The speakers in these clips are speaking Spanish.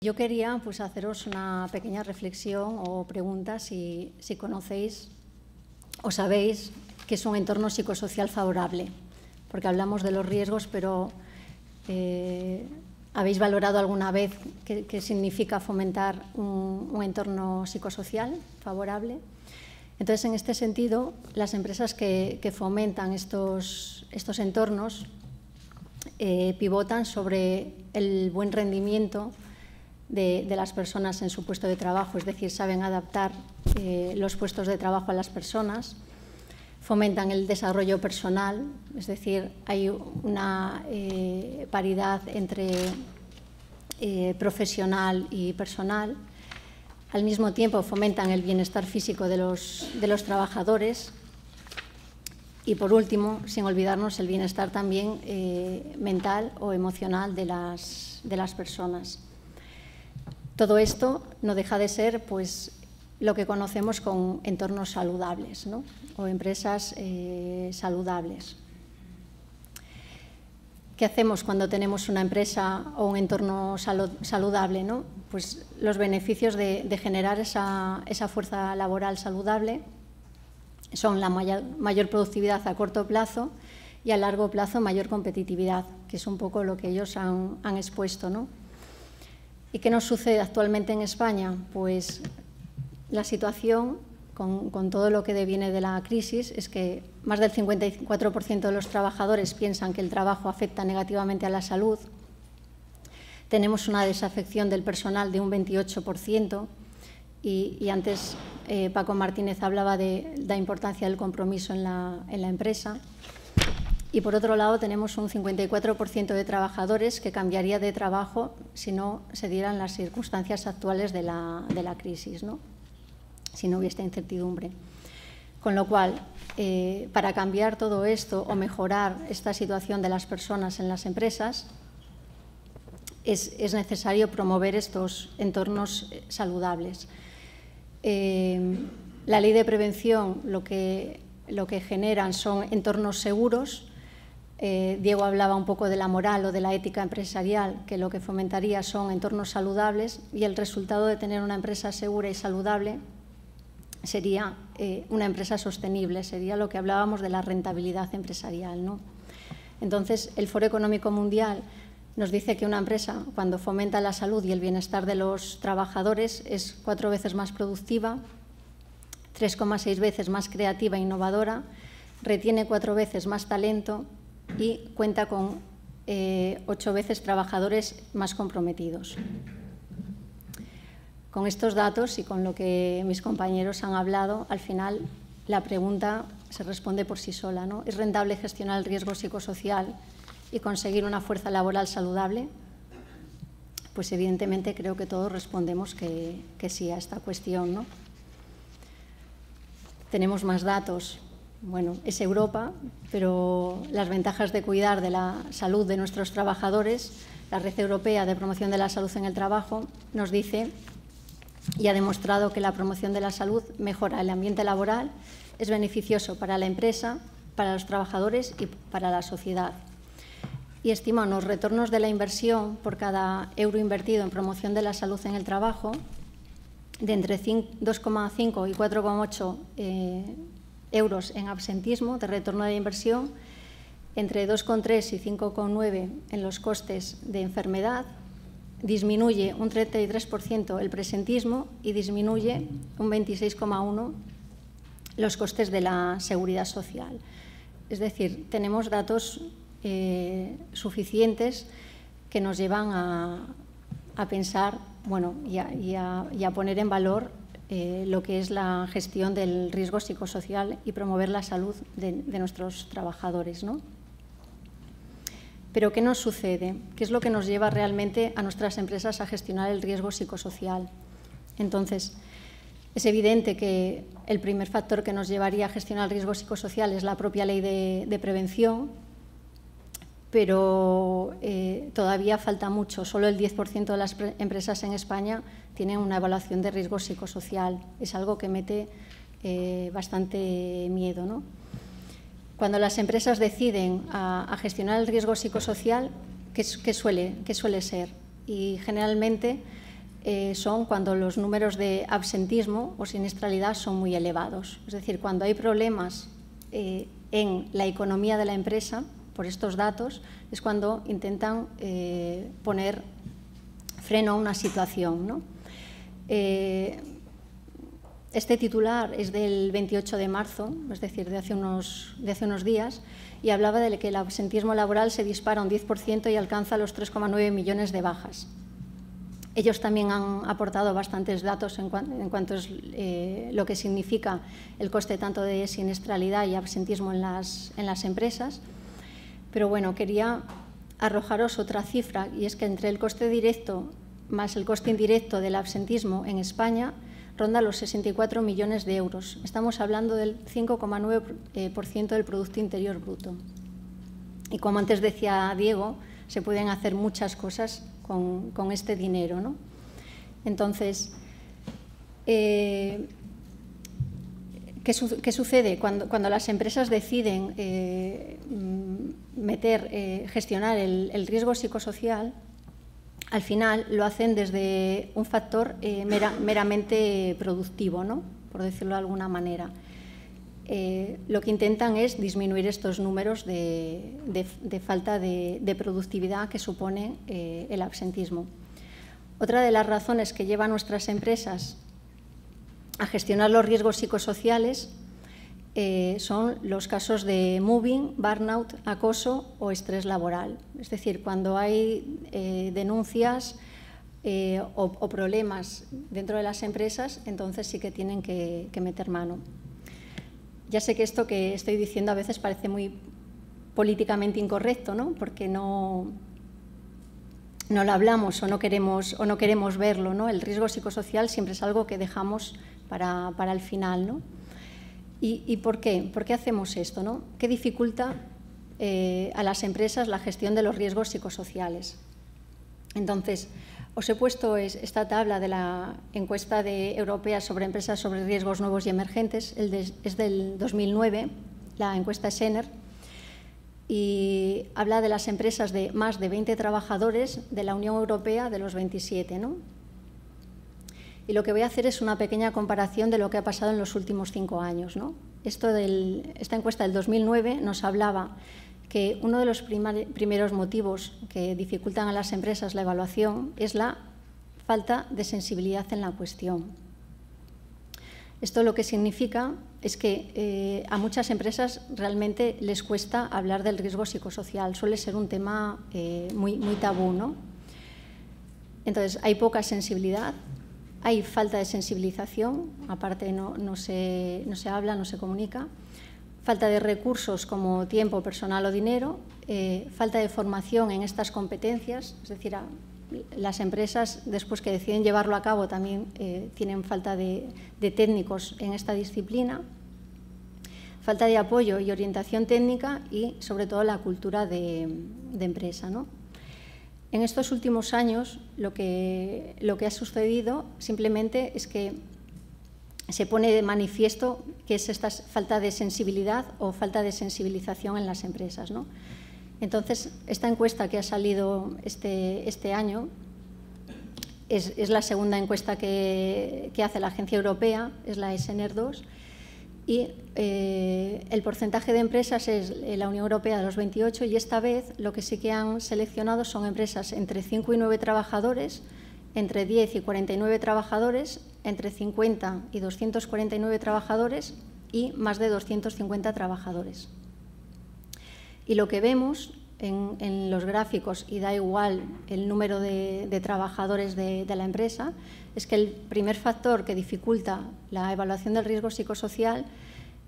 Yo quería haceros una pequeña reflexión o pregunta si conocéis o sabéis qué es un entorno psicosocial favorable, porque hablamos de los riesgos, pero ¿habéis valorado alguna vez qué significa fomentar un entorno psicosocial favorable? Entonces, en este sentido, las empresas que fomentan estos entornos pivotan sobre el buen rendimiento de las personas en su puesto de trabajo, es decir, saben adaptar los puestos de trabajo a las personas, fomentan el desarrollo personal, es decir, hay una paridad entre profesional y personal. Al mismo tiempo fomentan el bienestar físico de los trabajadores y, por último, sin olvidarnos, el bienestar también mental o emocional de las personas. Todo esto no deja de ser lo que conocemos con entornos saludables, ¿no? O empresas saludables. ¿Qué hacemos cuando tenemos una empresa o un entorno saludable, ¿no? Pues los beneficios de generar esa fuerza laboral saludable son la mayor productividad a corto plazo y a largo plazo mayor competitividad, que es un poco lo que ellos han expuesto, ¿no? ¿Y qué nos sucede actualmente en España? Pues la situación, con todo lo que deviene de la crisis, es que más del 54% de los trabajadores piensan que el trabajo afecta negativamente a la salud. Tenemos una desafección del personal de un 28% y antes Paco Martínez hablaba de la importancia del compromiso en la empresa. Y, por otro lado, tenemos un 54% de trabajadores que cambiaría de trabajo si no se dieran las circunstancias actuales de la crisis, ¿no? Si no hubiese incertidumbre. Con lo cual, para cambiar todo esto o mejorar esta situación de las personas en las empresas, es necesario promover estos entornos saludables. La ley de prevención lo que generan son entornos seguros. Diego hablaba un poco de la moral o de la ética empresarial, que lo que fomentaría son entornos saludables, y el resultado de tener una empresa segura y saludable sería una empresa sostenible, sería lo que hablábamos de la rentabilidad empresarial, ¿no? Entonces, el Foro Económico Mundial nos dice que una empresa, cuando fomenta la salud y el bienestar de los trabajadores, es 4 veces más productiva, 3,6 veces más creativa e innovadora, retiene 4 veces más talento y cuenta con 8 veces trabajadores más comprometidos. Con estos datos y con lo que mis compañeros han hablado, al final la pregunta se responde por sí sola, ¿no? ¿Es rentable gestionar el riesgo psicosocial y conseguir una fuerza laboral saludable? Pues evidentemente creo que todos respondemos que sí a esta cuestión, ¿no? Tenemos más datos. Bueno, es Europa, pero las ventajas de cuidar de la salud de nuestros trabajadores, la Red Europea de Promoción de la Salud en el Trabajo nos dice y ha demostrado que la promoción de la salud mejora el ambiente laboral, es beneficioso para la empresa, para los trabajadores y para la sociedad. Y estima unos retornos de la inversión por cada euro invertido en promoción de la salud en el trabajo de entre 2,5 y 4,8 euros en absentismo de retorno de inversión, entre 2,3 y 5,9 en los costes de enfermedad, disminuye un 33% el presentismo y disminuye un 26,1% los costes de la seguridad social. Es decir, tenemos datos suficientes que nos llevan a pensar, bueno, y a poner en valor lo que es la gestión del riesgo psicosocial y promover la salud de nuestros trabajadores, ¿no? Pero ¿qué nos sucede? ¿Qué es lo que nos lleva realmente a nuestras empresas a gestionar el riesgo psicosocial? Entonces, es evidente que el primer factor que nos llevaría a gestionar el riesgo psicosocial es la propia ley de prevención, pero todavía falta mucho. Solo el 10% de las empresas en España tienen una evaluación de riesgo psicosocial. Es algo que mete bastante miedo, ¿no? Cuando las empresas deciden a gestionar el riesgo psicosocial, ¿qué suele ser? Y generalmente son cuando los números de absentismo o siniestralidad son muy elevados. Es decir, cuando hay problemas en la economía de la empresa, por estos datos, es cuando intentan poner freno a una situación, ¿no? Este titular es del 28 de marzo, es decir, de hace unos días, y hablaba de que el absentismo laboral se dispara un 10% y alcanza los 3,9 millones de bajas. Ellos también han aportado bastantes datos en cuanto a lo que significa el coste tanto de siniestralidad y absentismo en las empresas. Pero bueno, quería arrojaros otra cifra, y es que entre el coste directo más el coste indirecto del absentismo en España ronda los 64 millones de euros. Estamos hablando del 5,9% del Producto Interior Bruto. Y como antes decía Diego, se pueden hacer muchas cosas con este dinero, ¿no? Entonces, ¿qué sucede? Cuando las empresas deciden gestionar el riesgo psicosocial, al final lo hacen desde un factor meramente productivo, ¿no? Por decirlo de alguna manera. Lo que intentan es disminuir estos números de falta de productividad que supone el absentismo. Otra de las razones que lleva a nuestras empresas a gestionar los riesgos psicosociales son los casos de mobbing, burnout, acoso o estrés laboral. Es decir, cuando hay denuncias o problemas dentro de las empresas, entonces sí que tienen que meter mano. Ya sé que esto que estoy diciendo a veces parece muy políticamente incorrecto, ¿no? Porque no lo hablamos o no queremos verlo, ¿no? El riesgo psicosocial siempre es algo que dejamos para el final, ¿no? ¿Y por qué? ¿Por qué hacemos esto, ¿no? ¿Qué dificulta a las empresas la gestión de los riesgos psicosociales? Entonces, os he puesto esta tabla de la encuesta europea sobre empresas sobre riesgos nuevos y emergentes. Es del 2009, la encuesta Schener, y habla de las empresas de más de 20 trabajadores de la Unión Europea, de los 27, ¿no? Y lo que voy a hacer es una pequeña comparación de lo que ha pasado en los últimos 5 años, ¿no? Esta encuesta del 2009 nos hablaba que uno de los primeros motivos que dificultan a las empresas la evaluación es la falta de sensibilidad en la cuestión. Esto lo que significa es que a muchas empresas realmente les cuesta hablar del riesgo psicosocial, suele ser un tema muy tabú, ¿no? Entonces, hay poca sensibilidad, hay falta de sensibilización, aparte no se habla, no se comunica. Falta de recursos como tiempo, personal o dinero, falta de formación en estas competencias, es decir, las empresas después que deciden llevarlo a cabo también tienen falta de técnicos en esta disciplina, falta de apoyo y orientación técnica y sobre todo la cultura de empresa, ¿no? En estos últimos años lo que ha sucedido simplemente es que se pone de manifiesto que es esta falta de sensibilidad o falta de sensibilización en las empresas, ¿no? Entonces, esta encuesta que ha salido este año es la segunda encuesta que hace la Agencia Europea, es la Schener 2, y el porcentaje de empresas es la Unión Europea de los 28, y esta vez lo que sí que han seleccionado son empresas entre 5 y 9 trabajadores, entre 10 y 49 trabajadores, entre 50 y 249 trabajadores y más de 250 trabajadores. Y lo que vemos en los gráficos, y da igual el número de trabajadores de la empresa, es que el primer factor que dificulta la evaluación del riesgo psicosocial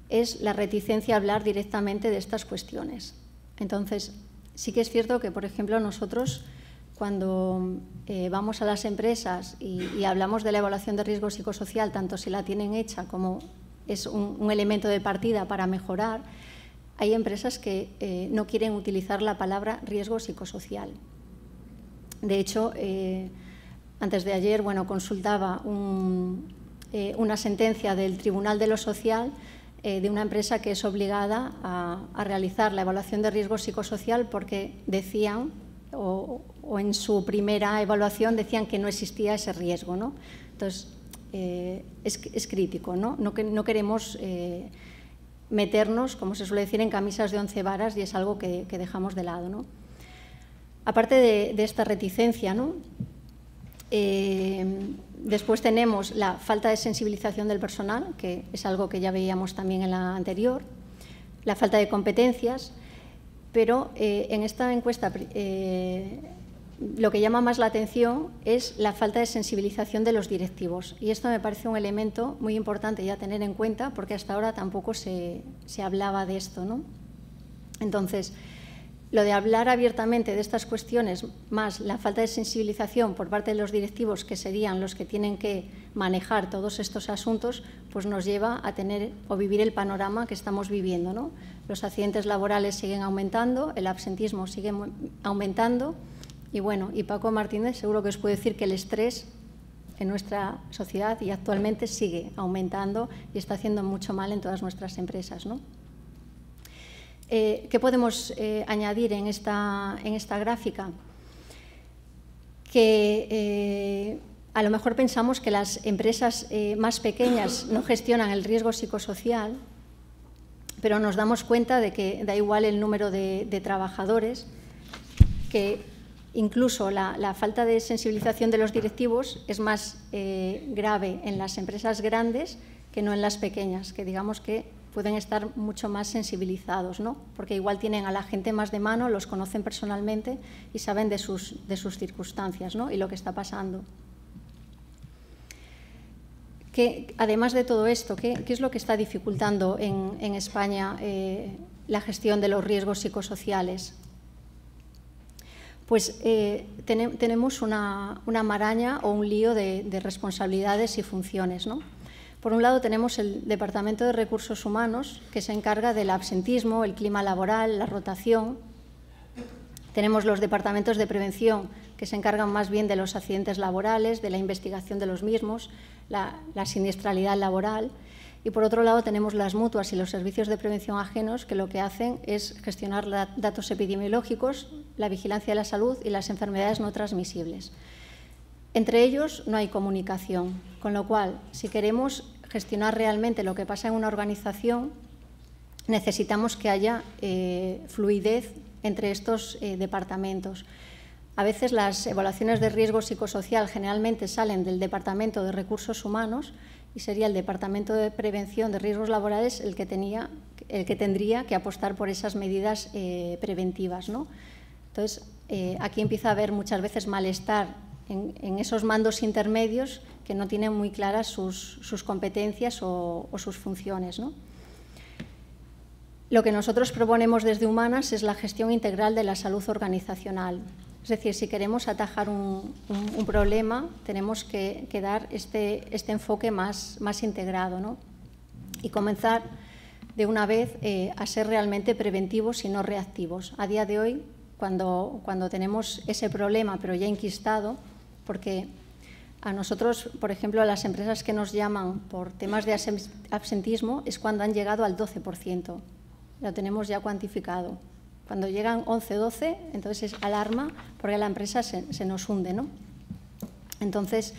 es la reticencia a hablar directamente de estas cuestiones. Entonces, sí que es cierto que, por ejemplo, nosotros cuando vamos a las empresas y hablamos de la evaluación de riesgo psicosocial, tanto si la tienen hecha como es un elemento de partida para mejorar, hay empresas que no quieren utilizar la palabra riesgo psicosocial. De hecho, antes de ayer, consultaba una sentencia del Tribunal de lo Social de una empresa que es obligada a realizar la evaluación de riesgo psicosocial porque decían o en su primera evaluación decían que no existía ese riesgo, ¿no? Entonces, es crítico, ¿no? No queremos meternos, como se suele decir, en camisas de 11 varas, y es algo que dejamos de lado, ¿no? Aparte de esta reticencia, ¿no? Después tenemos la falta de sensibilización del personal, que es algo que ya veíamos también en la anterior, la falta de competencias, pero en esta encuesta lo que llama más la atención es la falta de sensibilización de los directivos, y esto me parece un elemento muy importante ya tener en cuenta, porque hasta ahora tampoco se hablaba de esto, ¿no? Entonces, lo de hablar abiertamente de estas cuestiones, más la falta de sensibilización por parte de los directivos, que serían los que tienen que manejar todos estos asuntos, pues nos lleva a tener o vivir el panorama que estamos viviendo, ¿no? Los accidentes laborales siguen aumentando, el absentismo sigue aumentando, y bueno, y Paco Martínez seguro que os puede decir que el estrés en nuestra sociedad y actualmente sigue aumentando y está haciendo mucho mal en todas nuestras empresas, ¿no? ¿Qué podemos añadir en esta gráfica? Que a lo mejor pensamos que las empresas más pequeñas no gestionan el riesgo psicosocial, pero nos damos cuenta de que da igual el número de trabajadores, que incluso la falta de sensibilización de los directivos es más grave en las empresas grandes que no en las pequeñas, que digamos que pueden estar mucho más sensibilizados, ¿no? Porque igual tienen a la gente más de mano, los conocen personalmente y saben de sus circunstancias, ¿no? Y lo que está pasando. Además de todo esto, ¿qué es lo que está dificultando en España la gestión de los riesgos psicosociales? Pues tenemos una maraña o un lío de responsabilidades y funciones, ¿no? Por un lado tenemos el Departamento de Recursos Humanos, que se encarga del absentismo, el clima laboral, la rotación. Tenemos los departamentos de prevención, que se encargan más bien de los accidentes laborales, de la investigación de los mismos, la siniestralidad laboral. Y por otro lado tenemos las mutuas y los servicios de prevención ajenos, que lo que hacen es gestionar datos epidemiológicos, la vigilancia de la salud y las enfermedades no transmisibles. Entre ellos no hay comunicación, con lo cual, si queremos gestionar realmente lo que pasa en una organización, necesitamos que haya fluidez entre estos departamentos. A veces las evaluaciones de riesgo psicosocial generalmente salen del Departamento de Recursos Humanos y sería el Departamento de Prevención de Riesgos Laborales el que tendría que apostar por esas medidas preventivas, ¿no? Entonces, aquí empieza a haber muchas veces malestar en esos mandos intermedios que no tienen muy claras sus competencias o sus funciones, ¿no? Lo que nosotros proponemos desde Humanas es la gestión integral de la salud organizacional. Es decir, si queremos atajar un problema, tenemos que dar este enfoque más integrado, ¿no? Y comenzar de una vez a ser realmente preventivos y no reactivos. A día de hoy, cuando tenemos ese problema, pero ya enquistado, porque a nosotros, por ejemplo, a las empresas que nos llaman por temas de absentismo es cuando han llegado al 12%. Lo tenemos ya cuantificado. Cuando llegan 11, 12, entonces es alarma porque la empresa se nos hunde, ¿no? Entonces,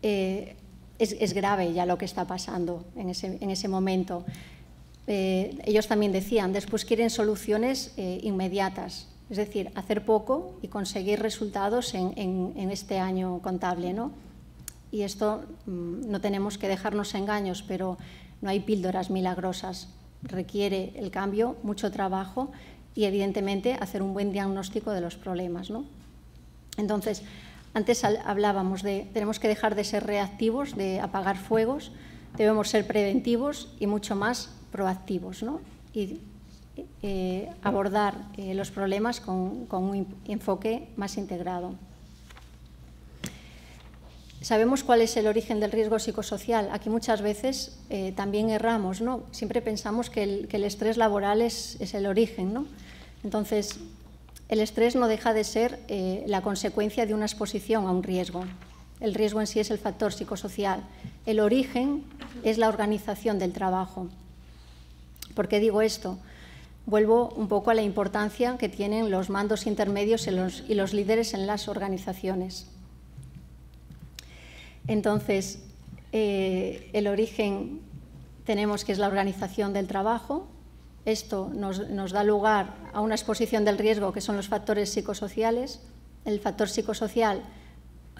es grave ya lo que está pasando en ese momento. Ellos también decían, después quieren soluciones inmediatas. Es decir, hacer poco y conseguir resultados en este año contable, ¿no? Y esto no tenemos que dejarnos engaños, pero no hay píldoras milagrosas. Requiere el cambio, mucho trabajo y, evidentemente, hacer un buen diagnóstico de los problemas, ¿no? Entonces, antes hablábamos de tenemos que dejar de ser reactivos, de apagar fuegos, debemos ser preventivos y mucho más proactivos, ¿no? Y abordar los problemas con un enfoque más integrado. Sabemos cuál es el origen del riesgo psicosocial. Aquí muchas veces también erramos, ¿no? Siempre pensamos que el estrés laboral es el origen, ¿no? Entonces, el estrés no deja de ser la consecuencia de una exposición a un riesgo. El riesgo en sí es el factor psicosocial. El origen es la organización del trabajo. ¿Por qué digo esto? vuelvo un poco a la importancia que tienen los mandos intermedios y los líderes en las organizaciones. Entonces, el origen tenemos que es la organización del trabajo. Esto nos da lugar a una exposición del riesgo, que son los factores psicosociales. El factor psicosocial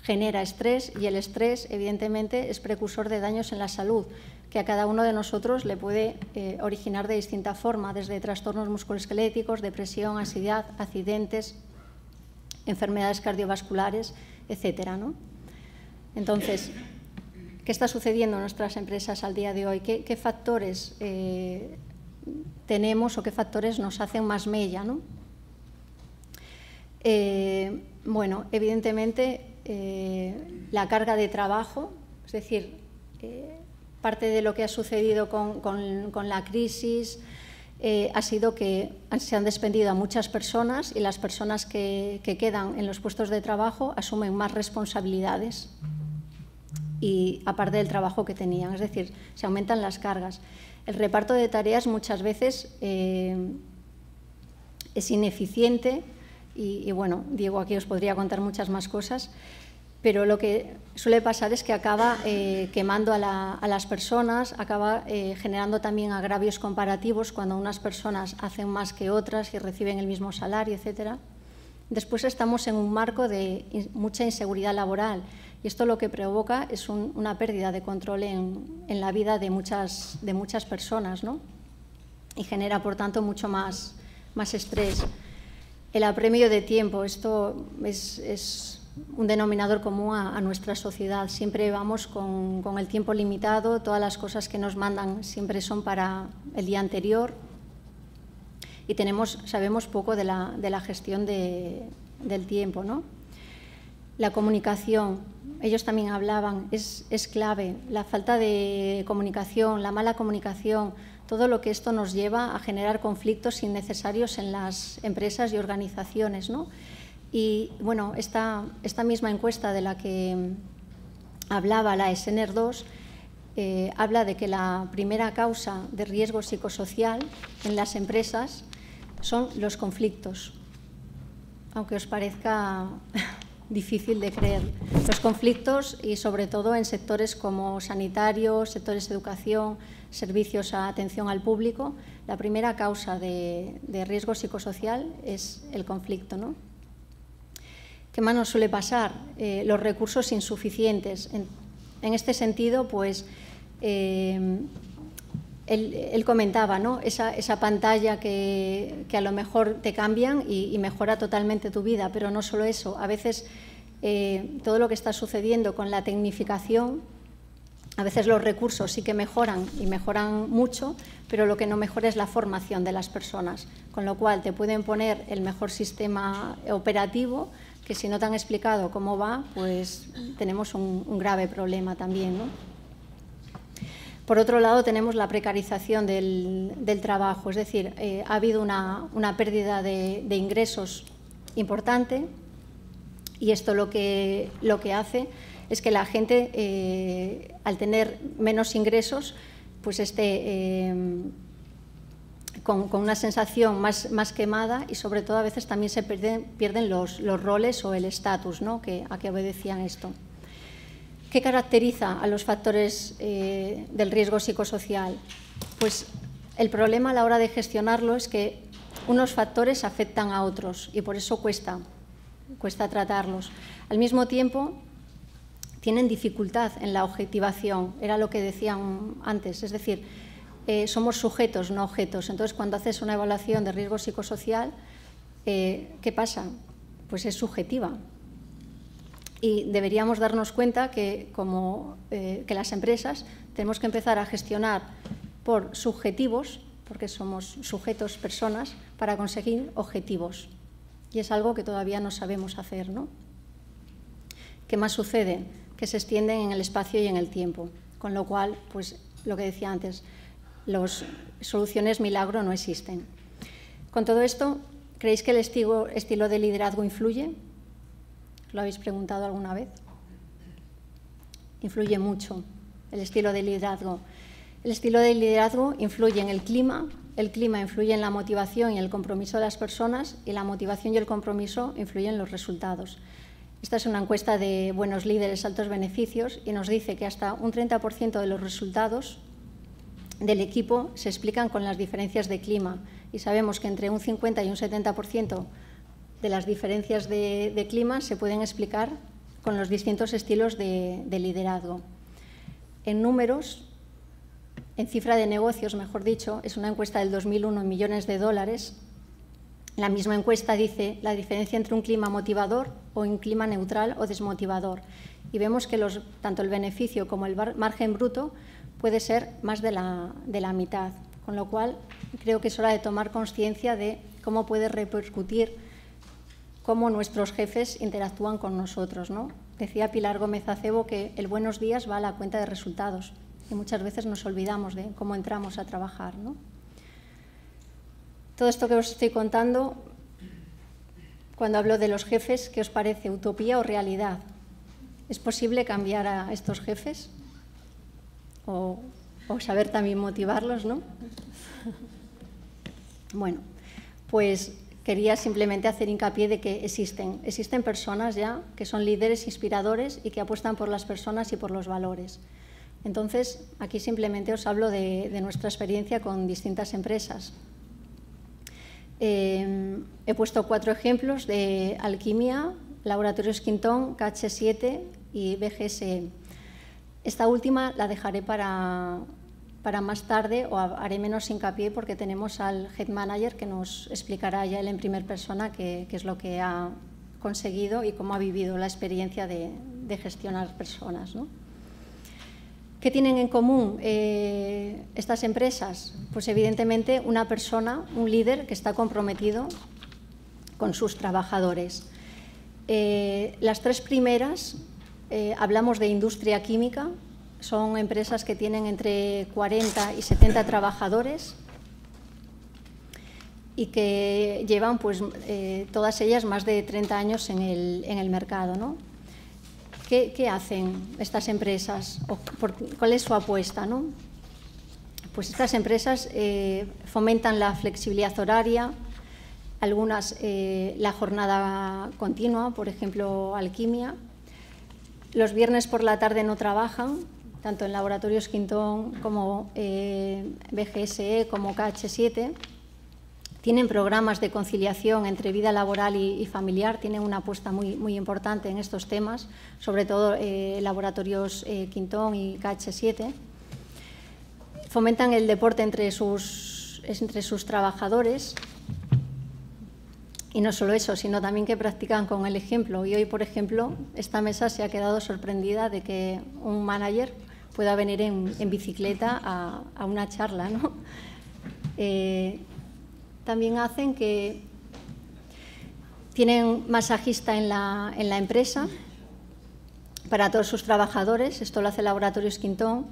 genera estrés y el estrés, evidentemente, es precursor de daños en la salud, que a cada uno de nosotros le puede originar de distinta forma, desde trastornos musculoesqueléticos, depresión, ansiedad, accidentes, enfermedades cardiovasculares, etcétera, ¿no? Entonces, ¿qué está sucediendo en nuestras empresas al día de hoy? ¿Qué factores tenemos o qué factores nos hacen más mella, ¿no? Bueno, evidentemente, la carga de trabajo, es decir, parte de lo que ha sucedido con la crisis ha sido que se han despedido a muchas personas y las personas que quedan en los puestos de trabajo asumen más responsabilidades y aparte del trabajo que tenían, es decir, se aumentan las cargas. El reparto de tareas muchas veces es ineficiente y bueno, Diego aquí os podría contar muchas más cosas, pero lo que suele pasar es que acaba quemando a las personas, acaba generando también agravios comparativos cuando unas personas hacen más que otras y reciben el mismo salario, etcétera. Después estamos en un marco de mucha inseguridad laboral y esto lo que provoca es una pérdida de control en la vida de muchas personas, ¿no? Y genera, por tanto, mucho más estrés. El apremio de tiempo, esto es un denominador común a nuestra sociedad. Siempre vamos con el tiempo limitado, todas las cosas que nos mandan siempre son para el día anterior y sabemos poco de la gestión del tiempo, ¿no? La comunicación, ellos también hablaban, es clave. La falta de comunicación, la mala comunicación, todo lo que esto nos lleva a generar conflictos innecesarios en las empresas y organizaciones, ¿no? Y bueno, esta misma encuesta de la que hablaba la Essener 2 habla de que la primera causa de riesgo psicosocial en las empresas son los conflictos, aunque os parezca difícil de creer. Los conflictos y sobre todo en sectores como sanitarios, sectores de educación, servicios a atención al público, la primera causa de riesgo psicosocial es el conflicto, ¿no? ¿Qué más nos suele pasar? Los recursos insuficientes. En este sentido, pues, él comentaba, ¿no? Esa pantalla que a lo mejor te cambian y mejora totalmente tu vida, pero no solo eso. A veces todo lo que está sucediendo con la tecnificación, a veces los recursos sí que mejoran y mejoran mucho, pero lo que no mejora es la formación de las personas, con lo cual te pueden poner el mejor sistema operativo, que si no te han explicado cómo va, pues tenemos un grave problema también, ¿no? Por otro lado, tenemos la precarización del trabajo, es decir, ha habido una pérdida de ingresos importante y esto lo que hace es que la gente, al tener menos ingresos, pues esté con una sensación más quemada y sobre todo a veces también se pierden los roles o el estatus, ¿no? a que obedecían esto. ¿Qué caracteriza a los factores del riesgo psicosocial? Pues el problema a la hora de gestionarlo es que unos factores afectan a otros y por eso cuesta tratarlos. Al mismo tiempo, tienen dificultad en la objetivación, era lo que decían antes, es decir, somos sujetos, no objetos. Entonces, cuando haces una evaluación de riesgo psicosocial, ¿qué pasa? Pues es subjetiva. Y deberíamos darnos cuenta que las empresas tenemos que empezar a gestionar por subjetivos, porque somos sujetos, personas, para conseguir objetivos. Y es algo que todavía no sabemos hacer, ¿no? ¿Qué más sucede? Que se extienden en el espacio y en el tiempo, con lo cual, pues lo que decía antes, las soluciones milagro no existen. Con todo esto, ¿creéis que el estilo de liderazgo influye? ¿Lo habéis preguntado alguna vez? Influye mucho el estilo de liderazgo. El estilo de liderazgo influye en el clima el clima influye en la motivación y el compromiso de las personas y la motivación y el compromiso influyen en los resultados. Esta es una encuesta de Buenos Líderes, Altos Beneficios y nos dice que hasta un 30% de los resultados del equipo se explican con las diferencias de clima y sabemos que entre un 50 y un 70% de las diferencias de clima se pueden explicar con los distintos estilos de liderazgo. En números, en cifra de negocios, mejor dicho, es una encuesta del 2001 en millones de dólares. La misma encuesta dice la diferencia entre un clima motivador o un clima neutral o desmotivador. Y vemos que tanto el beneficio como el margen bruto puede ser más de la mitad. Con lo cual, creo que es hora de tomar conciencia de cómo puede repercutir cómo nuestros jefes interactúan con nosotros, ¿no? Decía Pilar Gómez Acebo que el buenos días va a la cuenta de resultados y muchas veces nos olvidamos de cómo entramos a trabajar, ¿no? Todo esto que os estoy contando, cuando hablo de los jefes, ¿qué os parece? ¿Utopía o realidad? ¿Es posible cambiar a estos jefes? O saber también motivarlos, ¿no? Bueno, pues quería simplemente hacer hincapié de que existen personas ya que son líderes inspiradores y que apuestan por las personas y por los valores. Entonces, aquí simplemente os hablo de nuestra experiencia con distintas empresas. He puesto 4 ejemplos de Alquimia, Laboratorios Quintón, KH7 y BGSE. Esta última la dejaré para más tarde o haré menos hincapié porque tenemos al Head Manager que nos explicará ya él en primera persona qué es lo que ha conseguido y cómo ha vivido la experiencia de gestionar personas, ¿no? ¿Qué tienen en común estas empresas? Pues evidentemente una persona, un líder que está comprometido con sus trabajadores. Las 3 primeras, hablamos de industria química, son empresas que tienen entre 40 y 70 trabajadores y que llevan pues, todas ellas más de 30 años en el mercado, ¿no? ¿Qué hacen estas empresas? ¿Cuál es su apuesta, ¿no? Pues estas empresas fomentan la flexibilidad horaria, algunas la jornada continua, por ejemplo, Alquimia. Los viernes por la tarde no trabajan, tanto en Laboratorios Quintón como BGSE como KH7. Tienen programas de conciliación entre vida laboral y familiar, tienen una apuesta muy importante en estos temas, sobre todo Laboratorios Quintón y KH7. Fomentan el deporte entre sus trabajadores y no solo eso, sino también que practican con el ejemplo. Y hoy, por ejemplo, esta mesa se ha quedado sorprendida de que un manager pueda venir en bicicleta a una charla, ¿no? También hacen que tienen masajista en la empresa para todos sus trabajadores, esto lo hace Laboratorios Quintón.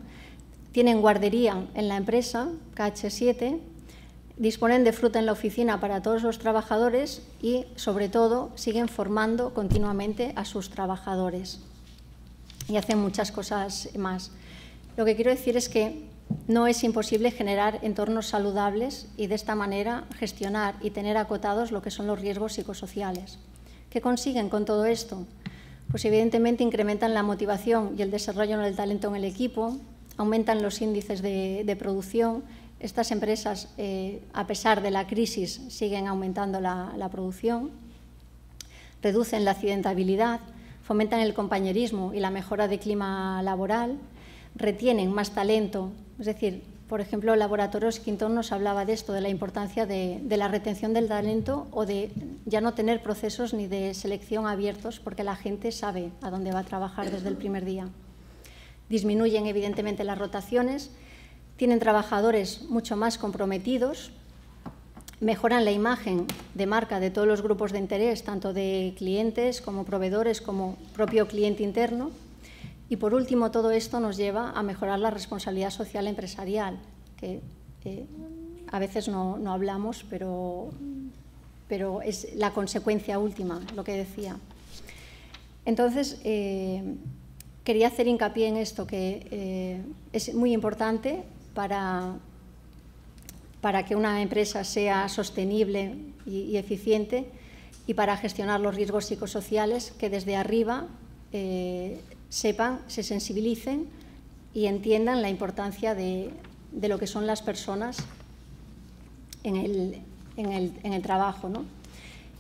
Tienen guardería en la empresa, KH7, disponen de fruta en la oficina para todos los trabajadores y, sobre todo, siguen formando continuamente a sus trabajadores y hacen muchas cosas más. Lo que quiero decir es que no es imposible generar entornos saludables y de esta manera gestionar y tener acotados lo que son los riesgos psicosociales. ¿Qué consiguen con todo esto? Pues evidentemente incrementan la motivación y el desarrollo del talento en el equipo, aumentan los índices de producción. Estas empresas, a pesar de la crisis, siguen aumentando la producción, reducen la accidentabilidad, fomentan el compañerismo y la mejora de clima laboral, retienen más talento. Es decir, por ejemplo, Laboratorios Quintón nos hablaba de esto, de la importancia de la retención del talento o de ya no tener procesos ni de selección abiertos porque la gente sabe a dónde va a trabajar desde el primer día. Disminuyen, evidentemente, las rotaciones, tienen trabajadores mucho más comprometidos, mejoran la imagen de marca de todos los grupos de interés, tanto de clientes como proveedores como propio cliente interno. Y, por último, todo esto nos lleva a mejorar la responsabilidad social empresarial, que a veces no hablamos, pero es la consecuencia última, lo que decía. Entonces, quería hacer hincapié en esto, que es muy importante para para que una empresa sea sostenible y eficiente, y para gestionar los riesgos psicosociales, que desde arriba sepan, se sensibilicen y entiendan la importancia de lo que son las personas en el trabajo, ¿no?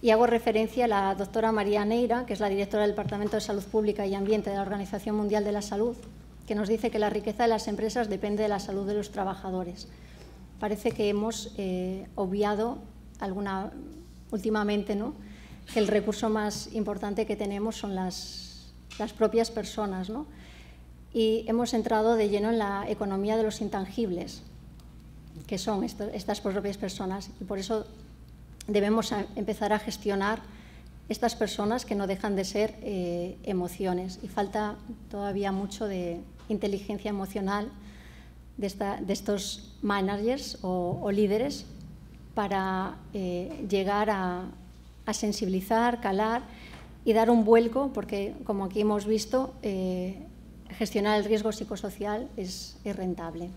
Y hago referencia a la doctora María Neira, que es la directora del Departamento de Salud Pública y Ambiente de la Organización Mundial de la Salud, que nos dice que la riqueza de las empresas depende de la salud de los trabajadores. Parece que hemos obviado últimamente, ¿no?, que el recurso más importante que tenemos son las propias personas, ¿no? Y hemos entrado de lleno en la economía de los intangibles, que son estas propias personas, y por eso debemos empezar a gestionar estas personas que no dejan de ser emociones, y falta todavía mucho de inteligencia emocional de estos managers o líderes para llegar a sensibilizar, calar y dar un vuelco, porque como aquí hemos visto, gestionar el riesgo psicosocial es rentable.